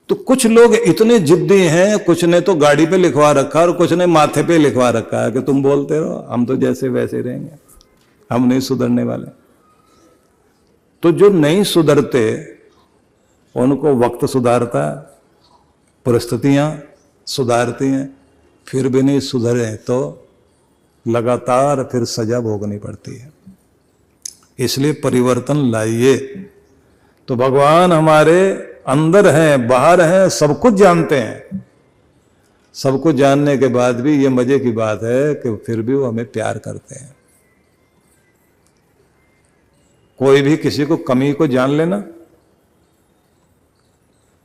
तो कुछ लोग इतने जिद्दी हैं, कुछ ने तो गाड़ी पे लिखवा रखा और कुछ ने माथे पे लिखवा रखा है कि तुम बोलते रहो, हम तो जैसे वैसे रहेंगे, हम नहीं सुधरने वाले। तो जो नहीं सुधरते उनको वक्त सुधारता है, परिस्थितियां सुधारती हैं, फिर भी नहीं सुधरे तो लगातार फिर सजा भोगनी पड़ती है। इसलिए परिवर्तन लाइए। तो भगवान हमारे अंदर हैं, बाहर हैं, सब कुछ जानते हैं। सब कुछ जानने के बाद भी ये मजे की बात है कि फिर भी वो हमें प्यार करते हैं। कोई भी किसी को कमी को जान लेना,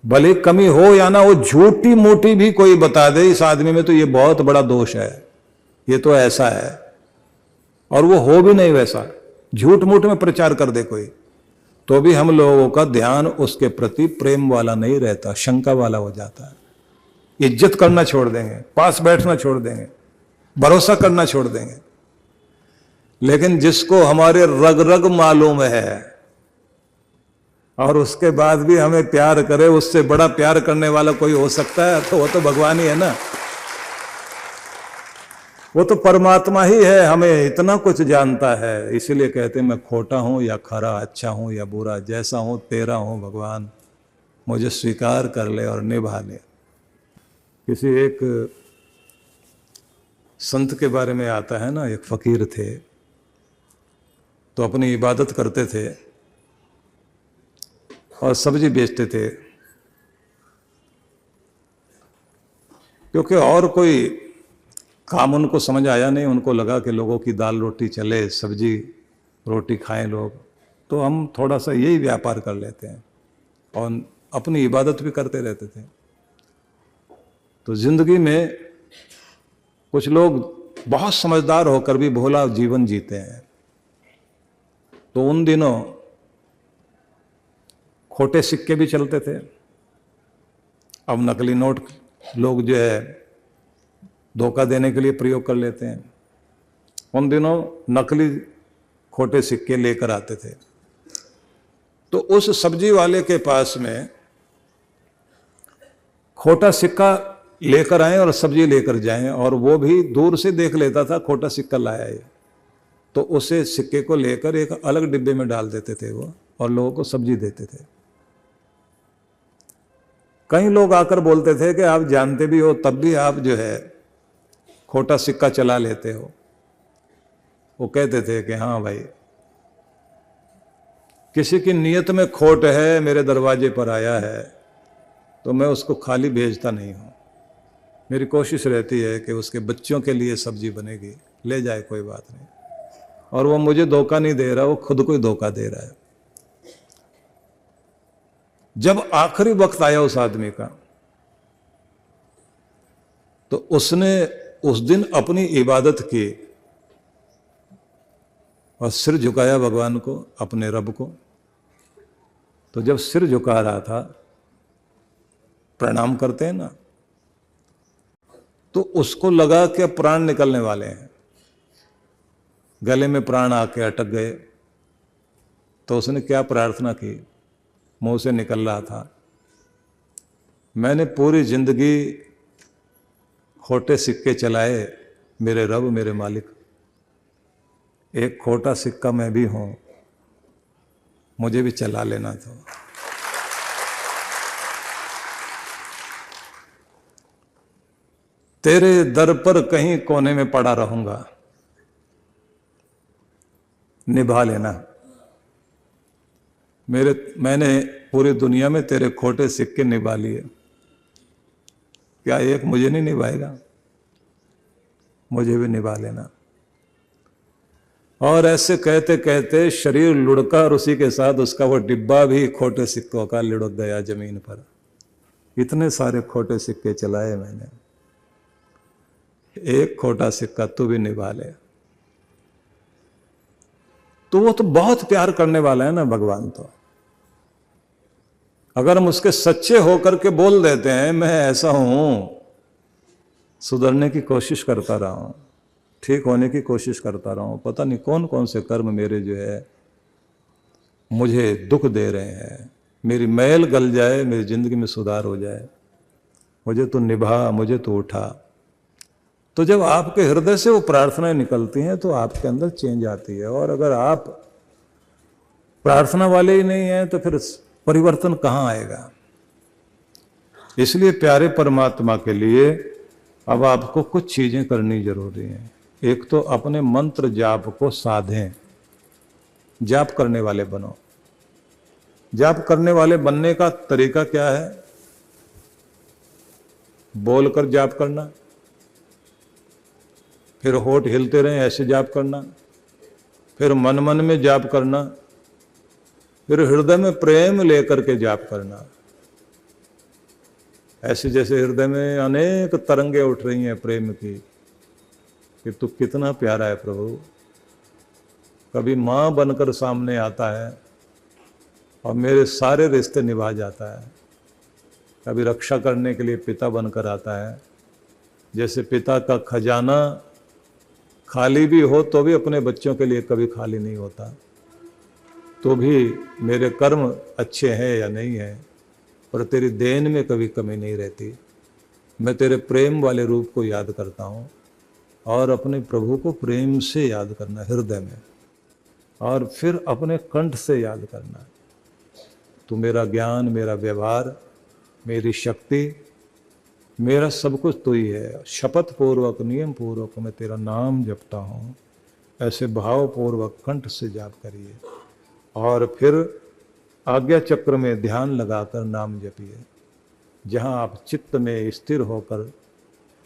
भले कमी हो या ना हो, झूठी मोटी भी कोई बता दे इस आदमी में तो ये बहुत बड़ा दोष है, ये तो ऐसा है, और वो हो भी नहीं वैसा, झूठ मूठ में प्रचार कर दे कोई, तो भी हम लोगों का ध्यान उसके प्रति प्रेम वाला नहीं रहता, शंका वाला हो जाता है। इज्जत करना छोड़ देंगे, पास बैठना छोड़ देंगे, भरोसा करना छोड़ देंगे। लेकिन जिसको हमारे रग रग मालूम है और उसके बाद भी हमें प्यार करे, उससे बड़ा प्यार करने वाला कोई हो सकता है? तो वो तो भगवान ही है ना, वो तो परमात्मा ही है, हमें इतना कुछ जानता है। इसीलिए कहते हैं मैं खोटा हूं या खरा, अच्छा हूं या बुरा, जैसा हूं तेरा हूं भगवान, मुझे स्वीकार कर ले और निभा ले। किसी एक संत के बारे में आता है ना, एक फकीर थे, तो अपनी इबादत करते थे और सब्जी बेचते थे, क्योंकि और कोई काम उनको समझ आया नहीं। उनको लगा कि लोगों की दाल रोटी चले, सब्जी रोटी खाएं लोग, तो हम थोड़ा सा यही व्यापार कर लेते हैं और अपनी इबादत भी करते रहते थे। तो जिंदगी में कुछ लोग बहुत समझदार होकर भी भोला जीवन जीते हैं। तो उन दिनों खोटे सिक्के भी चलते थे। अब नकली नोट लोग जो है धोखा देने के लिए प्रयोग कर लेते हैं। उन दिनों नकली खोटे सिक्के लेकर आते थे। तो उस सब्जी वाले के पास में खोटा सिक्का लेकर आए और सब्जी लेकर जाएं, और वो भी दूर से देख लेता था खोटा सिक्का लाया है, तो उसे सिक्के को लेकर एक अलग डिब्बे में डाल देते थे वो, और लोगों को सब्जी देते थे। कई लोग आकर बोलते थे कि आप जानते भी हो तब भी आप जो है खोटा सिक्का चला लेते हो। वो कहते थे कि हाँ भाई, किसी की नीयत में खोट है, मेरे दरवाजे पर आया है, तो मैं उसको खाली भेजता नहीं हूँ। मेरी कोशिश रहती है कि उसके बच्चों के लिए सब्जी बनेगी, ले जाए, कोई बात नहीं। और वो मुझे धोखा नहीं दे रहा, वो खुद को ही धोखा दे रहा है। जब आखिरी वक्त आया उस आदमी का, तो उसने उस दिन अपनी इबादत की और सिर झुकाया भगवान को, अपने रब को। तो जब सिर झुका रहा था, प्रणाम करते हैं ना, तो उसको लगा कि प्राण निकलने वाले हैं, गले में प्राण आके अटक गए। तो उसने क्या प्रार्थना की, मुंह से निकल रहा था, मैंने पूरी जिंदगी खोटे सिक्के चलाए, मेरे रब, मेरे मालिक, एक खोटा सिक्का मैं भी हूं, मुझे भी चला लेना था। तेरे दर पर कहीं कोने में पड़ा रहूंगा, निभा लेना। मैंने पूरी दुनिया में तेरे खोटे सिक्के निभा लिए, क्या एक मुझे नहीं निभाएगा? मुझे भी निभा लेना। और ऐसे कहते कहते शरीर लुढ़का और उसी के साथ उसका वो डिब्बा भी खोटे सिक्कों का लुढ़क गया जमीन पर। इतने सारे खोटे सिक्के चलाए मैंने, एक खोटा सिक्का तू भी निभा ले। तो वो तो बहुत प्यार करने वाला है ना भगवान। तो अगर हम उसके सच्चे होकर के बोल देते हैं मैं ऐसा हूं, सुधरने की कोशिश करता रहा हूं, ठीक होने की कोशिश करता रहा हूं, पता नहीं कौन कौन से कर्म मेरे जो है मुझे दुख दे रहे हैं, मेरी मैल गल जाए, मेरी जिंदगी में सुधार हो जाए, मुझे तो निभा, मुझे तो उठा। तो जब आपके हृदय से वो प्रार्थनाएं निकलती हैं तो आपके अंदर चेंज आती है। और अगर आप प्रार्थना वाले ही नहीं हैं तो फिर परिवर्तन कहाँ आएगा। इसलिए प्यारे परमात्मा के लिए अब आपको कुछ चीजें करनी जरूरी हैं। एक तो अपने मंत्र जाप को साधें, जाप करने वाले बनो। जाप करने वाले बनने का तरीका क्या है? बोलकर जाप करना, फिर होठ हिलते रहे ऐसे जाप करना, फिर मन मन में जाप करना, फिर हृदय में प्रेम लेकर के जाप करना। ऐसे जैसे हृदय में अनेक तरंगे उठ रही हैं प्रेम की कि तू कितना प्यारा है प्रभु। कभी माँ बनकर सामने आता है और मेरे सारे रिश्ते निभा जाता है। कभी रक्षा करने के लिए पिता बनकर आता है। जैसे पिता का खजाना खाली भी हो तो भी अपने बच्चों के लिए कभी खाली नहीं होता। तो भी मेरे कर्म अच्छे हैं या नहीं है, पर तेरी देन में कभी कमी नहीं रहती। मैं तेरे प्रेम वाले रूप को याद करता हूँ और अपने प्रभु को प्रेम से याद करना हृदय में, और फिर अपने कंठ से याद करना। तू मेरा ज्ञान, मेरा व्यवहार, मेरी शक्ति, मेरा सब कुछ तू ही है। शपथ पूर्वक, नियम पूर्वक मैं तेरा नाम जपता हूँ। ऐसे भाव पूर्वक कंठ से जाप करिए और फिर आज्ञा चक्र में ध्यान लगाकर नाम जपिए। जहाँ आप चित्त में स्थिर होकर,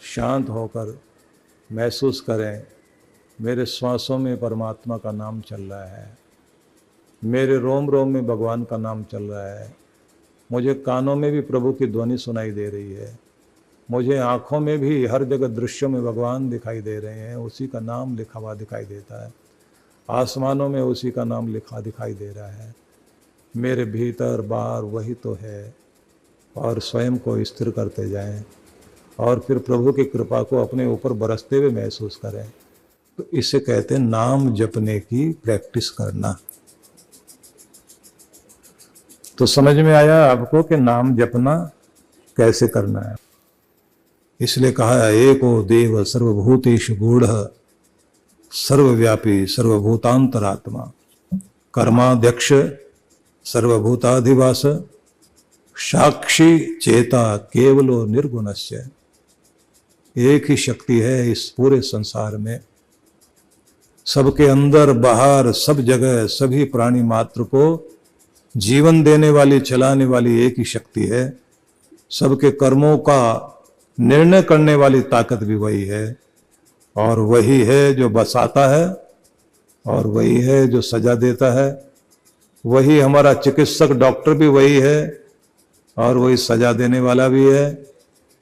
शांत होकर महसूस करें मेरे श्वासों में परमात्मा का नाम चल रहा है, मेरे रोम रोम में भगवान का नाम चल रहा है, मुझे कानों में भी प्रभु की ध्वनि सुनाई दे रही है, मुझे आँखों में भी हर जगह दृश्यों में भगवान दिखाई दे रहे हैं, उसी का नाम लिखा हुआ दिखाई देता है, आसमानों में उसी का नाम लिखा दिखाई दे रहा है। मेरे भीतर बाहर वही तो है। और स्वयं को स्थिर करते जाएं और फिर प्रभु की कृपा को अपने ऊपर बरसते हुए महसूस करें। तो इसे कहते हैं नाम जपने की प्रैक्टिस करना। तो समझ में आया आपको कि नाम जपना कैसे करना है। इसलिए कहा है एको देव सर्वभूतेषु गूढ़ः सर्वव्यापी सर्वभूतांतरात्मा कर्माध्यक्ष सर्वभूताधिवास साक्षी चेता केवलो निर्गुणस्य। एक ही शक्ति है इस पूरे संसार में, सबके अंदर बाहर सब जगह सभी प्राणी मात्र को जीवन देने वाली, चलाने वाली एक ही शक्ति है। सबके कर्मों का निर्णय करने वाली ताकत भी वही है, और वही है जो बसाता है, और वही है जो सजा देता है। वही हमारा चिकित्सक डॉक्टर भी वही है, और वही सजा देने वाला भी है,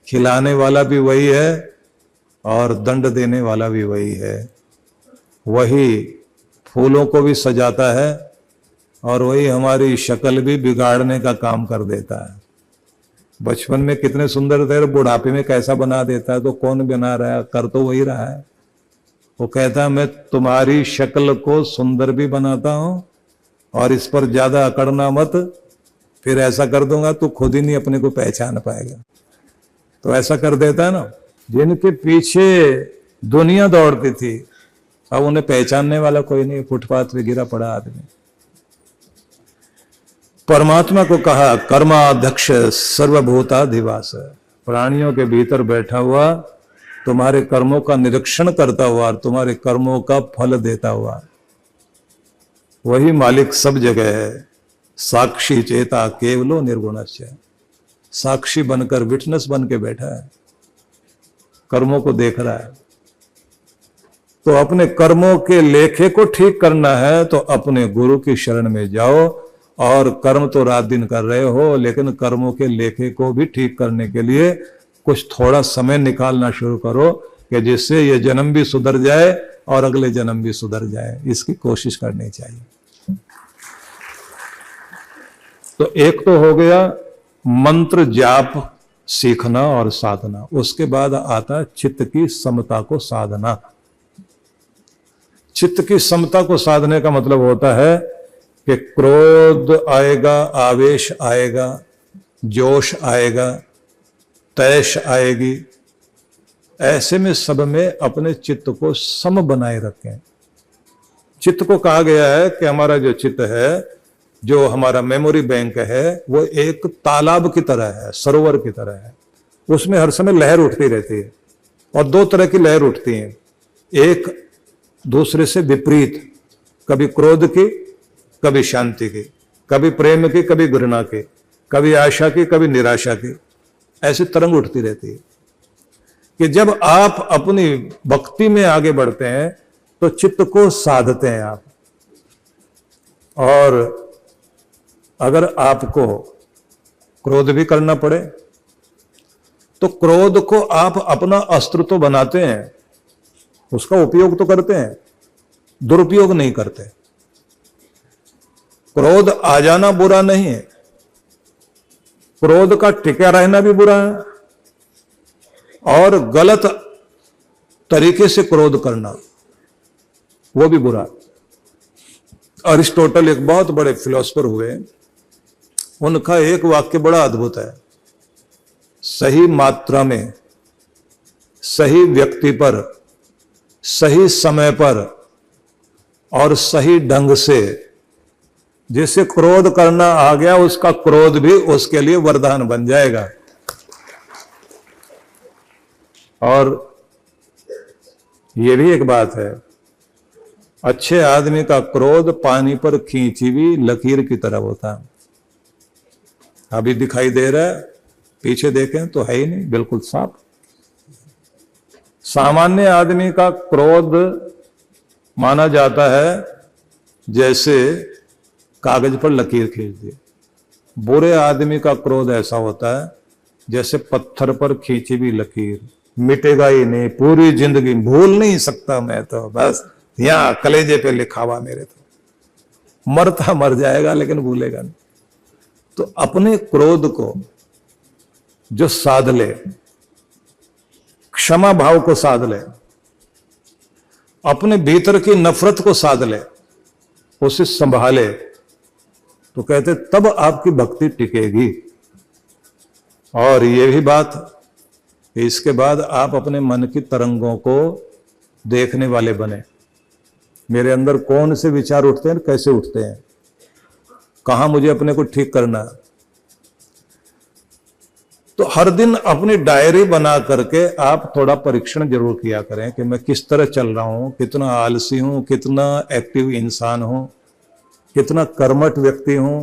खिलाने वाला भी वही है, और दंड देने वाला भी वही है। वही फूलों को भी सजाता है, और वही हमारी शक्ल भी बिगाड़ने का काम कर देता है। बचपन में कितने सुंदर थे, बुढ़ापे में कैसा बना देता है। तो कौन बना रहा है? कर तो वही रहा है। वो कहता है मैं तुम्हारी शक्ल को सुंदर भी बनाता हूं, और इस पर ज्यादा अकड़ना मत, फिर ऐसा कर दूंगा तो खुद ही नहीं अपने को पहचान पाएगा। तो ऐसा कर देता है ना। जिनके पीछे दुनिया दौड़ती थी, अब उन्हें पहचानने वाला कोई नहीं, फुटपाथ पे गिरा पड़ा आदमी। परमात्मा को कहा कर्माध्यक्ष सर्वभूताधिवास, प्राणियों के भीतर बैठा हुआ, तुम्हारे कर्मों का निरीक्षण करता हुआ और तुम्हारे कर्मों का फल देता हुआ, वही मालिक सब जगह है। साक्षी चेता केवलो निर्गुणस्य, साक्षी बनकर, विटनेस बन के बैठा है, कर्मों को देख रहा है। तो अपने कर्मों के लेखे को ठीक करना है तो अपने गुरु की शरण में जाओ। और कर्म तो रात दिन कर रहे हो, लेकिन कर्मों के लेखे को भी ठीक करने के लिए कुछ थोड़ा समय निकालना शुरू करो, कि जिससे ये जन्म भी सुधर जाए और अगले जन्म भी सुधर जाए। इसकी कोशिश करनी चाहिए। तो एक तो हो गया मंत्र जाप सीखना और साधना। उसके बाद आता चित्त की समता को साधना। चित्त की समता को साधने का मतलब होता है कि क्रोध आएगा, आवेश आएगा, जोश आएगा, तैश आएगी। ऐसे में सब में अपने चित्त को सम बनाए रखें। चित्त को कहा गया है कि हमारा जो चित्त है, जो हमारा मेमोरी बैंक है, वो एक तालाब की तरह है, सरोवर की तरह है। उसमें हर समय लहर उठती रहती है, और दो तरह की लहर उठती हैं, एक दूसरे से विपरीत, कभी क्रोध की, कभी शांति की, कभी प्रेम की, कभी घृणा की, कभी आशा की, कभी निराशा की। ऐसी तरंग उठती रहती है कि जब आप अपनी भक्ति में आगे बढ़ते हैं तो चित्त को साधते हैं आप। और अगर आपको क्रोध भी करना पड़े तो क्रोध को आप अपना अस्त्र तो बनाते हैं, उसका उपयोग तो करते हैं, दुरुपयोग नहीं करते। क्रोध आ जाना बुरा नहीं है, क्रोध का टिका रहना भी बुरा है, और गलत तरीके से क्रोध करना वो भी बुरा। अरिस्टोटल एक बहुत बड़े फिलोसोफर हुए, उनका एक वाक्य बड़ा अद्भुत है। सही मात्रा में, सही व्यक्ति पर, सही समय पर और सही ढंग से जिसे क्रोध करना आ गया, उसका क्रोध भी उसके लिए वरदान बन जाएगा। और यह भी एक बात है, अच्छे आदमी का क्रोध पानी पर खींची हुई लकीर की तरह होता है। अभी दिखाई दे रहा है, पीछे देखें तो है ही नहीं, बिल्कुल साफ। सामान्य आदमी का क्रोध माना जाता है जैसे कागज पर लकीर खींच दी। बुरे आदमी का क्रोध ऐसा होता है जैसे पत्थर पर खींची हुई लकीर, मिटेगा ही नहीं, पूरी जिंदगी भूल नहीं सकता मैं तो, बस यहां कलेजे पे लिखा हुआ मेरे, तो मरता मर जाएगा लेकिन भूलेगा नहीं। तो अपने क्रोध को जो साध ले, क्षमा भाव को साध ले, अपने भीतर की नफरत को साध ले, उसे संभाले, तो कहते तब आपकी भक्ति टिकेगी। और ये भी बात, इसके बाद आप अपने मन की तरंगों को देखने वाले बने। मेरे अंदर कौन से विचार उठते हैं, कैसे उठते हैं, कहां मुझे अपने को ठीक करना है। तो हर दिन अपनी डायरी बना करके आप थोड़ा परीक्षण जरूर किया करें कि मैं किस तरह चल रहा हूं, कितना आलसी हूं, कितना एक्टिव इंसान हूं, कितना कर्मठ व्यक्ति हूं,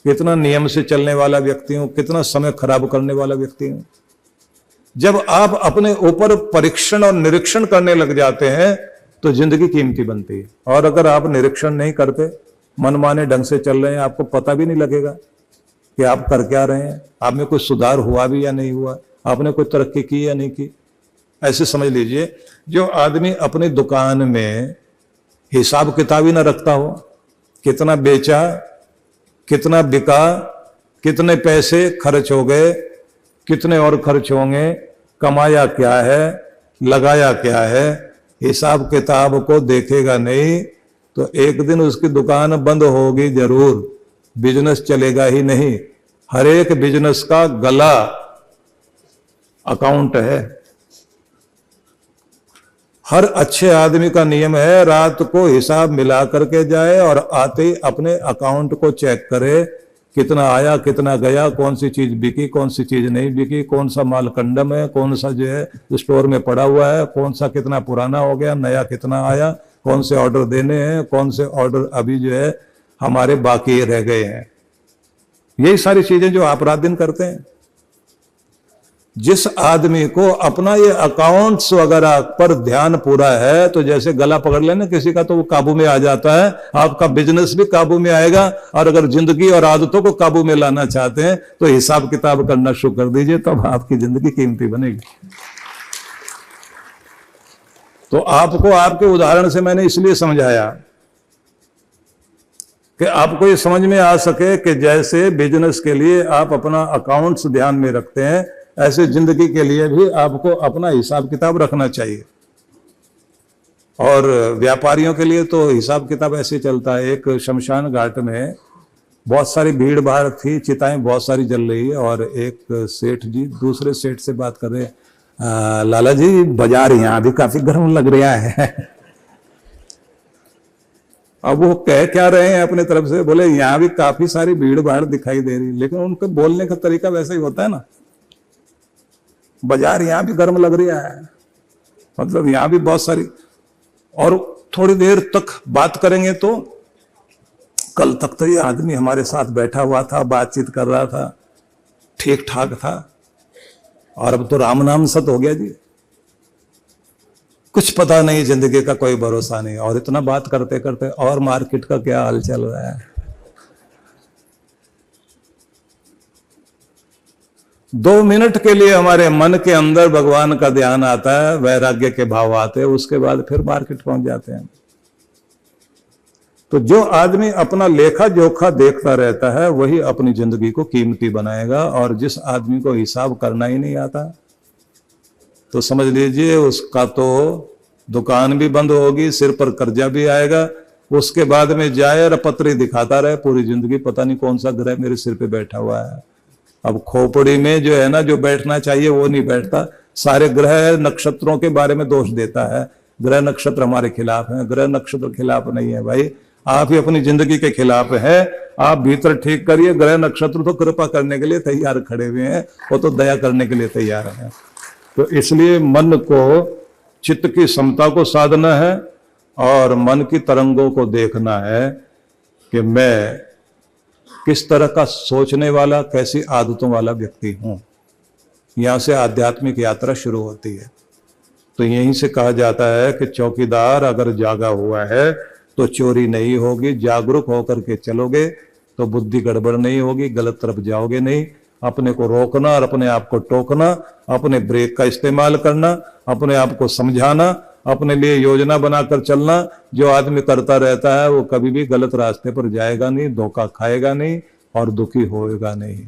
कितना नियम से चलने वाला व्यक्ति हूं, कितना समय खराब करने वाला व्यक्ति हूं। जब आप अपने ऊपर परीक्षण और निरीक्षण करने लग जाते हैं तो जिंदगी कीमती बनती है। और अगर आप निरीक्षण नहीं करते, मनमाने ढंग से चल रहे हैं, आपको पता भी नहीं लगेगा कि आप कर क्या रहे हैं, आप में कोई सुधार हुआ भी या नहीं हुआ, आपने कोई तरक्की की या नहीं की। ऐसे समझ लीजिए, जो आदमी अपनी दुकान में हिसाब किताब ही ना रखता हो, कितना बेचा, कितना बिका, कितने पैसे खर्च हो गए, कितने और खर्च होंगे, कमाया क्या है, लगाया क्या है, हिसाब किताब को देखेगा नहीं तो एक दिन उसकी दुकान बंद होगी जरूर, बिजनेस चलेगा ही नहीं। हर एक बिजनेस का गला अकाउंट है। हर अच्छे आदमी का नियम है रात को हिसाब मिला करके जाए और आते ही अपने अकाउंट को चेक करे, कितना आया, कितना गया, कौन सी चीज बिकी, कौन सी चीज नहीं बिकी, कौन सा माल कंडम है, कौन सा जो है स्टोर में पड़ा हुआ है, कौन सा कितना पुराना हो गया, नया कितना आया, कौन से ऑर्डर देने हैं, कौन से ऑर्डर अभी जो है हमारे बाकी रह गए हैं। यही सारी चीजें जो आप रात दिन करते हैं। जिस आदमी को अपना ये अकाउंट्स वगैरह पर ध्यान पूरा है, तो जैसे गला पकड़ लेना किसी का तो वो काबू में आ जाता है, आपका बिजनेस भी काबू में आएगा। और अगर जिंदगी और आदतों को काबू में लाना चाहते हैं तो हिसाब किताब करना शुरू कर दीजिए, तब आपकी जिंदगी कीमती बनेगी। तो आपको आपके उदाहरण से मैंने इसलिए समझाया कि आपको ये समझ में आ सके कि जैसे बिजनेस के लिए आप अपना अकाउंट्स ध्यान में रखते हैं, ऐसे जिंदगी के लिए भी आपको अपना हिसाब किताब रखना चाहिए। और व्यापारियों के लिए तो हिसाब किताब ऐसे चलता है। एक शमशान घाट में बहुत सारी भीड़ भाड़ थी, चिताएं बहुत सारी जल रही है, और एक सेठ जी दूसरे सेठ से बात कर रहे हैं, लाला जी बाजार यहाँ भी काफी गर्म लग रहा है। अब वो कह क्या रहे हैं अपने तरफ से, बोले यहाँ भी काफी सारी भीड़ भाड़ दिखाई दे रही, लेकिन उनके बोलने का तरीका वैसा ही होता है ना, बाजार यहाँ भी गर्म लग रहा है, मतलब यहाँ भी बहुत सारी। और थोड़ी देर तक बात करेंगे तो कल तक तो ये आदमी हमारे साथ बैठा हुआ था, बातचीत कर रहा था, ठीक ठाक था, और अब तो राम नाम सत हो गया जी, कुछ पता नहीं, जिंदगी का कोई भरोसा नहीं। और इतना बात करते करते और मार्केट का क्या हाल चल रहा है। 2 मिनट के लिए हमारे मन के अंदर भगवान का ध्यान आता है, वैराग्य के भाव आते हैं, उसके बाद फिर मार्केट पहुंच जाते हैं। तो जो आदमी अपना लेखा जोखा देखता रहता है वही अपनी जिंदगी को कीमती बनाएगा, और जिस आदमी को हिसाब करना ही नहीं आता तो समझ लीजिए उसका तो दुकान भी बंद होगी, सिर पर कर्जा भी आएगा, उसके बाद में जाए और पत्री दिखाता रहे पूरी जिंदगी, पता नहीं कौन सा ग्रह मेरे सिर पे बैठा हुआ है। अब खोपड़ी में जो है ना, जो बैठना चाहिए वो नहीं बैठता, सारे ग्रह नक्षत्रों के बारे में दोष देता है, ग्रह नक्षत्र हमारे खिलाफ हैं। ग्रह नक्षत्र खिलाफ नहीं है भाई, आप ही अपनी जिंदगी के खिलाफ है। आप भीतर ठीक करिए, ग्रह नक्षत्र तो कृपा करने के लिए तैयार खड़े हुए हैं, वो तो दया करने के लिए तैयार हैं। तो इसलिए मन को, चित्त की समता को साधना है, और मन की तरंगों को देखना है कि मैं किस तरह का सोचने वाला, कैसी आदतों वाला व्यक्ति हूं। यहां से आध्यात्मिक यात्रा शुरू होती है। तो यहीं से कहा जाता है कि चौकीदार अगर जागा हुआ है तो चोरी नहीं होगी, जागरूक होकर के चलोगे तो बुद्धि गड़बड़ नहीं होगी, गलत तरफ जाओगे नहीं। अपने को रोकना और अपने आप को टोकना, अपने ब्रेक का इस्तेमाल करना, अपने आप को समझाना, अपने लिए योजना बनाकर चलना। जो आदमी करता रहता है वो कभी भी गलत रास्ते पर जाएगा नहीं, धोखा खाएगा नहीं और दुखी होएगा नहीं।